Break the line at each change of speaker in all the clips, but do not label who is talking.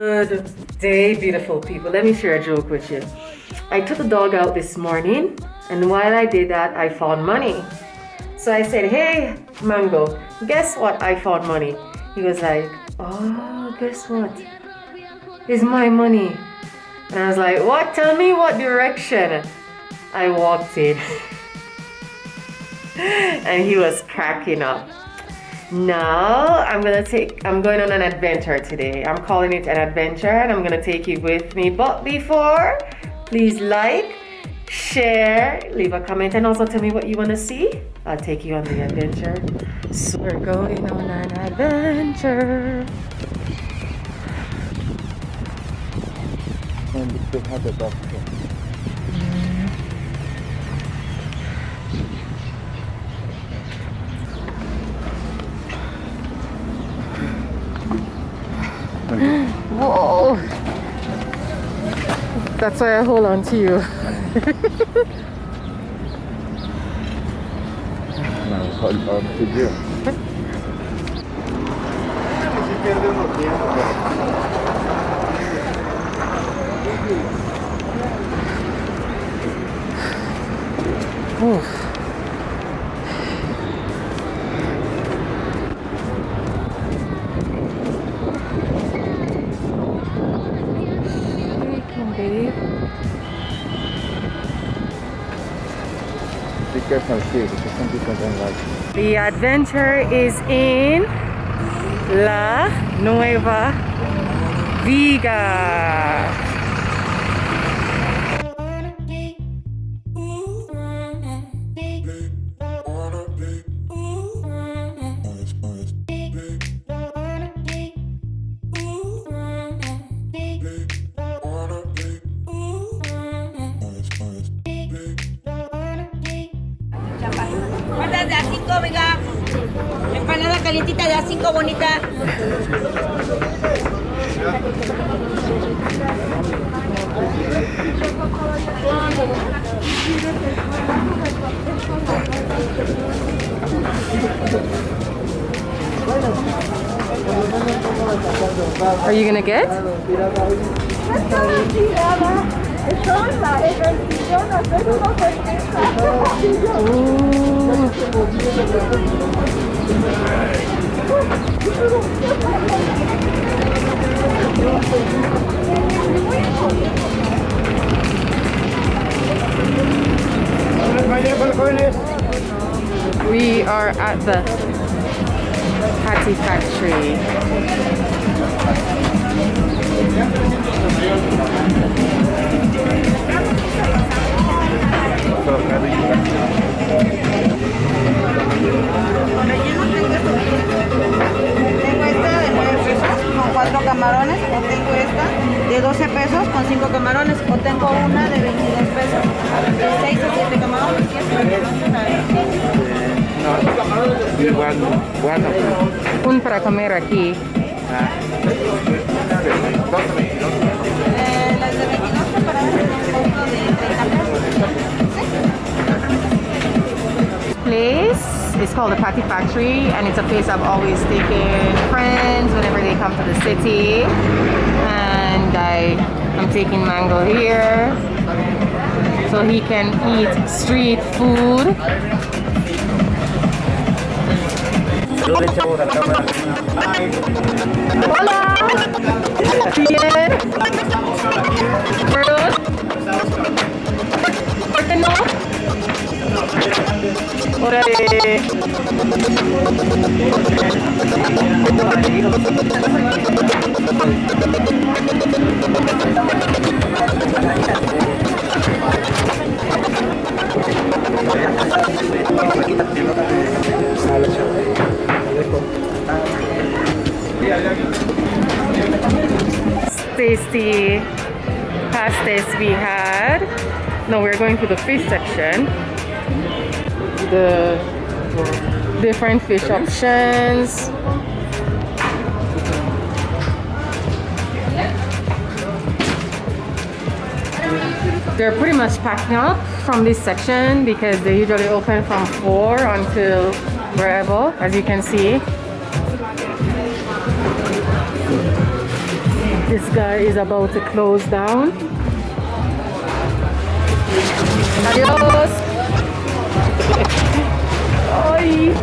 Good day, beautiful people. Let me share a joke with you. I took the dog out this morning, and while I did that, I found money. So I said, "Hey, Mango, guess what? I found money." He was like, "Oh, guess what? It's my money." And I was like, "What? Tell me what direction." I walked in, and he was cracking up. Now I'm going on an adventure today. I'm calling it an adventure, and I'm gonna take you with me. But before, please like, share, leave a comment, and also tell me what you wanna see. I'll take you on the adventure. So we're going on an adventure.
And they have the doctor.
Whoa! That's why I hold on to you.
Now hold on to you. Be careful here because some people don't like it.
The adventure is in La Nueva Viga.
¿Cuántas de A5, Viga? Empanada calientita de A5, bonita.
Are you gonna get? We are at the patty factory.
Tengo esta de 9 pesos con 4 camarones, o tengo esta de 12 pesos con 5 camarones, o tengo una de 22 pesos de 6 o 7 camarones.
Un para comer aquí.
Las de 22 preparadas en un costo de 30 pesos.
Place is called the Patty Factory, and it's a place I've always taken friends whenever they come to the city. And I'm taking Mango here so he can eat street food. Hola. Bien. Perdón. ¿Por qué no? Órale. Tasty pastas we had. Now we're going to the fish section. The different fish options. They're pretty much packing up from this section because they usually open from 4 until wherever, as you can see. This guy is about to close down. Adios. Oi.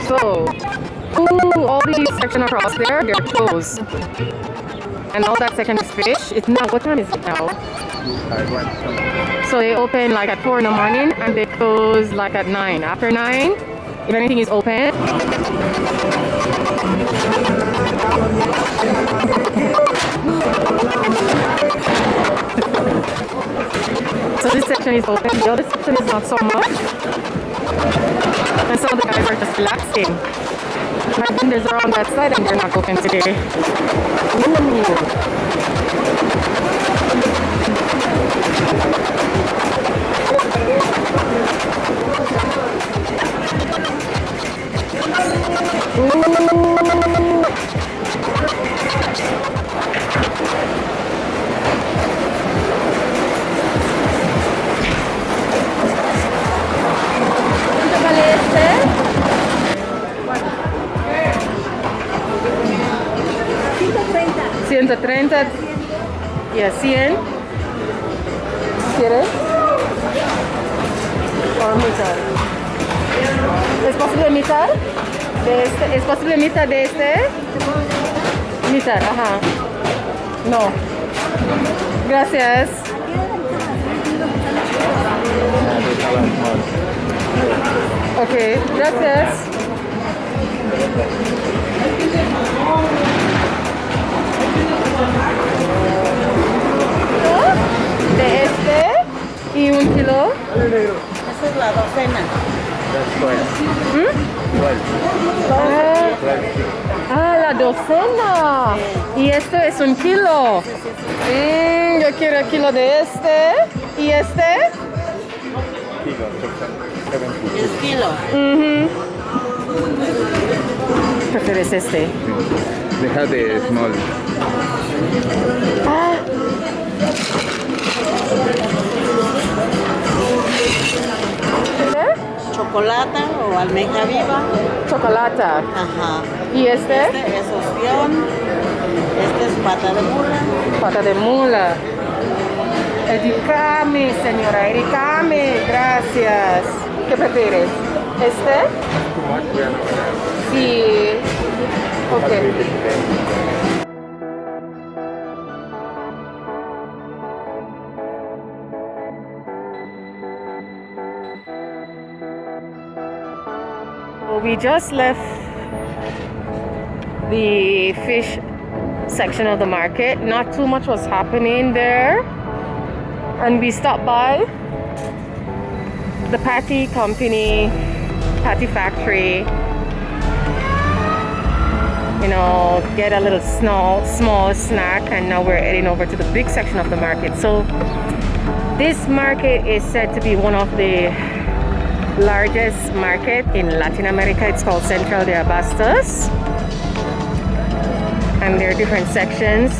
So, all these sections across there, they're closed. And all that section is fish. It's now, what time is it now? So they open like at 4 in the morning and they close like at 9. After 9, if anything is open. So this section is open, the other section is not so much. And some of the guys are just relaxing. My vendors are on that side and they're not open today.
¿Cuánto vale este?
130 y a 100. ¿Quieres? O mitad. ¿Es posible mitad? De este, ¿es posible mitad de este? Mitad, ajá. No. Gracias. Ok, gracias. De este y 1 kilo.
Esa es la docena.
La docena. Y esto es 1 kilo. Yo quiero el kilo de este. ¿Y este?
10 kilos.
¿Prefieres este?
Deja de small.
Chocolate o almeja viva.
Chocolate.
Ajá.
¿Y este?
Este es ostión. Este es pata de mula.
Pata de mula. Educame, señora, educame. Gracias. ¿Qué prefieres? ¿Este? Sí. Ok. We just left the fish section of the market. Not too much was happening there. And we stopped by the patty company, patty factory. You know, get a little small snack, and now we're heading over to the big section of the market. So this market is said to be one of the largest market in Latin America. It's called Central de Abastos, and there are different sections.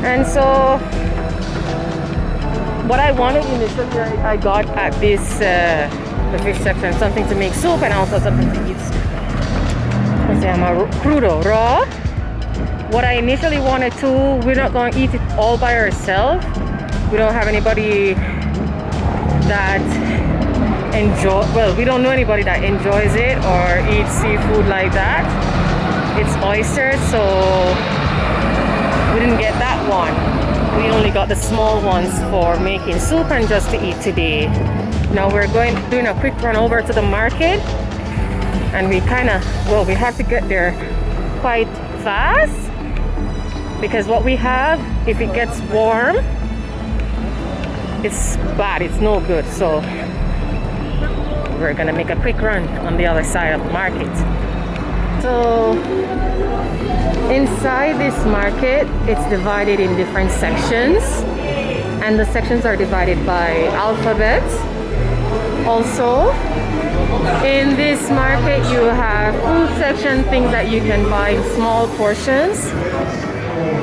And so what I wanted initially, I got at this the fish section, something to make soup and also something to eat. Se llama crudo, raw. What I initially wanted to, we're not going to eat it all by ourselves. We don't have anybody that we don't know anybody that enjoys it or eats seafood like that. It's oysters, so we didn't get that one. We only got the small ones for making soup and just to eat today. Now we're doing a quick run over to the market, and we have to get there quite fast because what we have, if it gets warm, it's bad, it's no good. So we're gonna make a quick run on the other side of the market. So inside this market, it's divided in different sections, and the sections are divided by alphabet. Also, in this market you have food section, things that you can buy in small portions.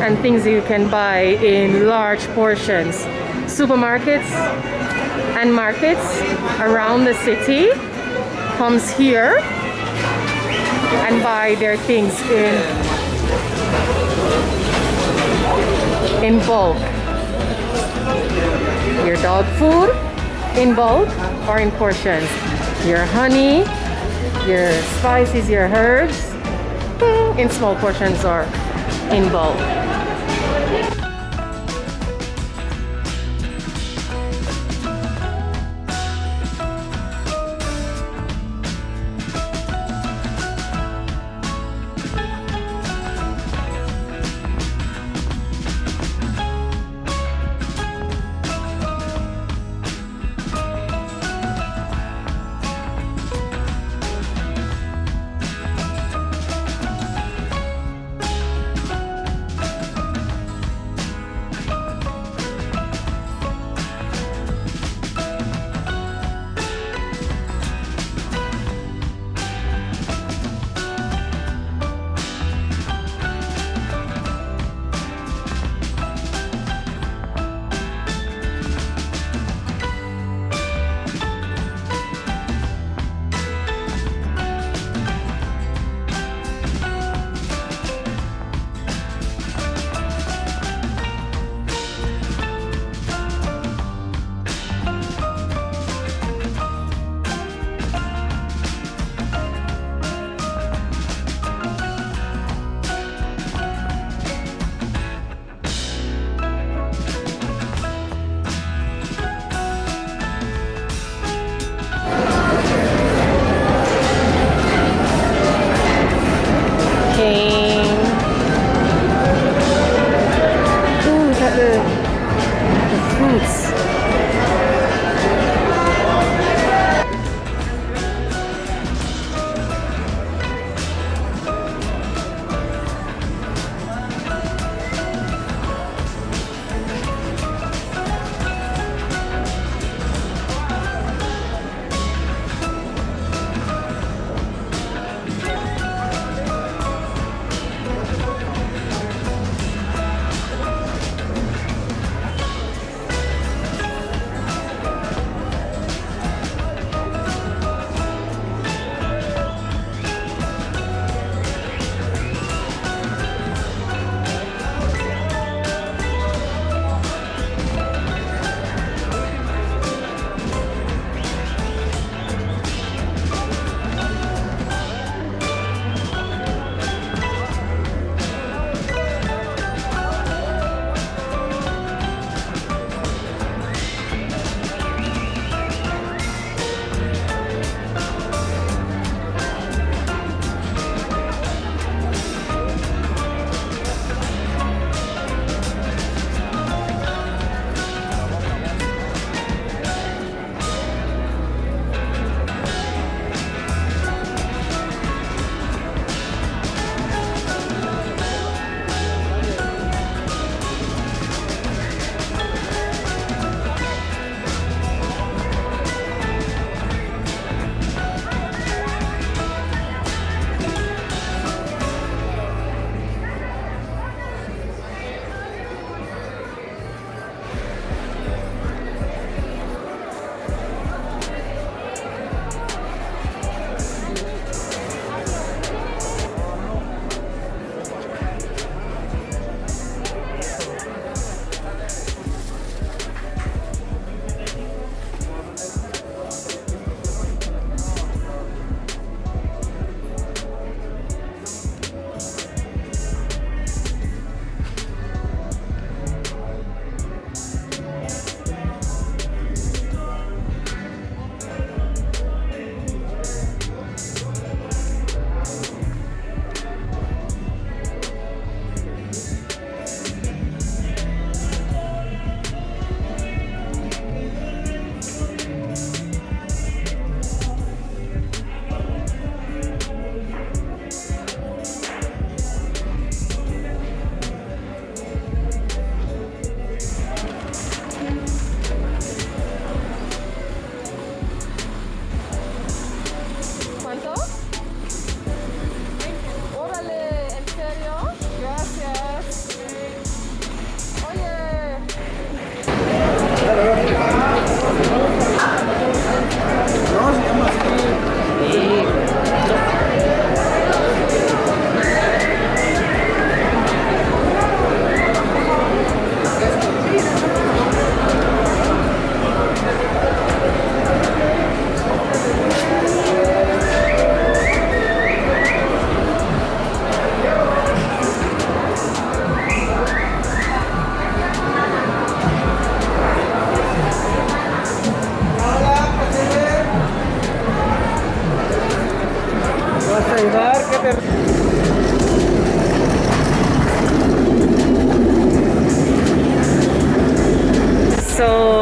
and things you can buy in large portions. Supermarkets and markets around the city comes here and buy their things in bulk. Your dog food in bulk or in portions. Your honey, your spices, your herbs in small portions or in bulk.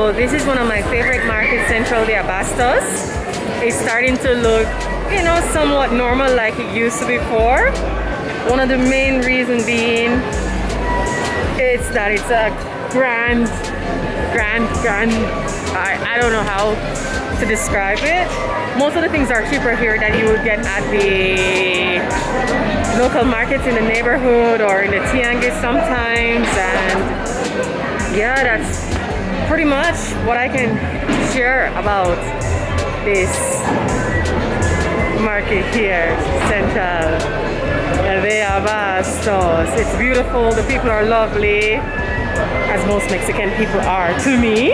So this is one of my favorite markets, Central de Abastos. It's starting to look, you know, somewhat normal like it used to before. One of the main reasons being it's that it's a grand, I don't know how to describe it. Most of the things are cheaper here than you would get at the local markets in the neighborhood or in the tianguis sometimes. And yeah, that's pretty much what I can share about this market here, Central de Abastos. It's beautiful, the people are lovely, as most Mexican people are to me.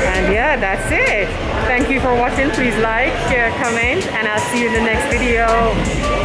And yeah, that's it. Thank you for watching. Please like, share, comment, and I'll see you in the next video.